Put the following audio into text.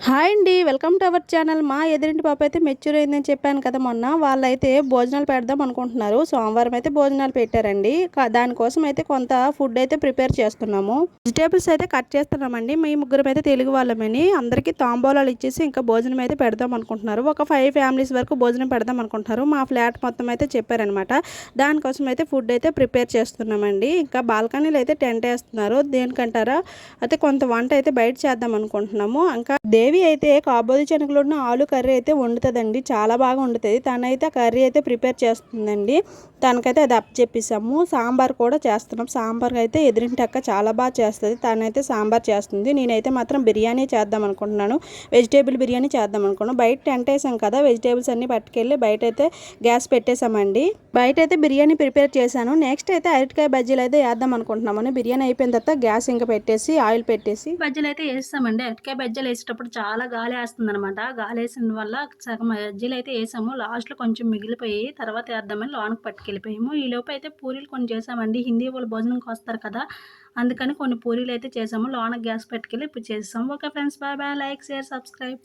Hi అండి. Welcome to our channel. మా ఎదురింటి పాప అయితే మెచ్యూర్ అయిందని చెప్పాను కదా మొన్న. వాళ్ళైతే భోజనాలు పెడదాం అనుకుంటున్నారు. సోమవారం అయితే భోజనాలు పెట్టారండి. దానికోసం అయితే కొంత ఫుడ్ అయితే ప్రిపేర్ చేస్తున్నాము. వెజిటేబుల్స్ అయితే కట్ చేస్తున్నామండి. మీ ముగ్గురం అయితే తెలుగు వాళ్ళమని అందరికీ తాంబూలాలు ఇచ్చేసి ఇంకా భోజనం అయితే పెడదాం అనుకుంటున్నారు. ఒక 5 ఫ్యామిలీస్ వరకు భోజనం పెడదాం అనుకుంటున్నారు. మా ఫ్లాట్ మొత్తం అయితే చెప్పారనమాట. దానికోసం అయితే ఫుడ్ అయితే ప్రిపేర్ చేస్తున్నామండి. ఇంకా బాల్కనీలో అయితే టెంట్ వేస్తున్నారు. దేనికంటారా అయితే కొంత వంట అయితే బయట చేద్దాం అనుకుంటున్నాము. ఇంకా దేవి అయితే కాబోది శనగలున్న ఆలు కర్రీ అయితే వండుతుందండి. చాలా బాగా వండుతుంది. తనైతే కర్రీ అయితే ప్రిపేర్ చేస్తుందండి. తనకైతే అది చెప్పేసాము. సాంబార్ కూడా చేస్తున్నాం. సాంబార్ అయితే ఎదురింటి అక్క చాలా బాగా చేస్తుంది. తనైతే సాంబార్ చేస్తుంది. నేనైతే మాత్రం బిర్యానీ చేద్దాం అనుకుంటున్నాను. వెజిటేబుల్ బిర్యానీ చేద్దాం అనుకున్నాను. బయట టెంట్ వేసాం కదా, వెజిటేబుల్స్ అన్నీ పట్టుకెళ్ళి బయట అయితే గ్యాస్ పెట్టేసామండి. బయట అయితే బిర్యానీ ప్రిపేర్ చేశాను. నెక్స్ట్ అయితే అరటికాయ బజ్జీలు అయితే వేద్దాం అనుకుంటున్నామని బిర్యానీ అయిపోయిన తర్వాత గ్యాస్ ఇంకా పెట్టేసి ఆయిల్ పెట్టేసి బజ్జీలు అయితే వేస్తామండి. అరటికాయ బజ్జీలు వేసేటప్పుడు చాలా గాలి వేస్తుంది అనమాట. గాలి వేసిన వల్ల సగం బజ్జీలు అయితే వేసాము. లాస్ట్లో కొంచెం మిగిలిపోయి తర్వాత వేద్దామని లోనకి పట్టుకెళ్ళిపోయాము. ఈ లోపు అయితే పూరీలు కొన్ని చేసామండి. హిందీ వాళ్ళు భోజనంకి వస్తారు కదా, అందుకని కొన్ని పూరీలు అయితే చేసాము. లోన గ్యాస్ పట్టుకెళ్ళి ఇప్పుడు చేసాము. Okay friends, bye bye. Like, share, subscribe.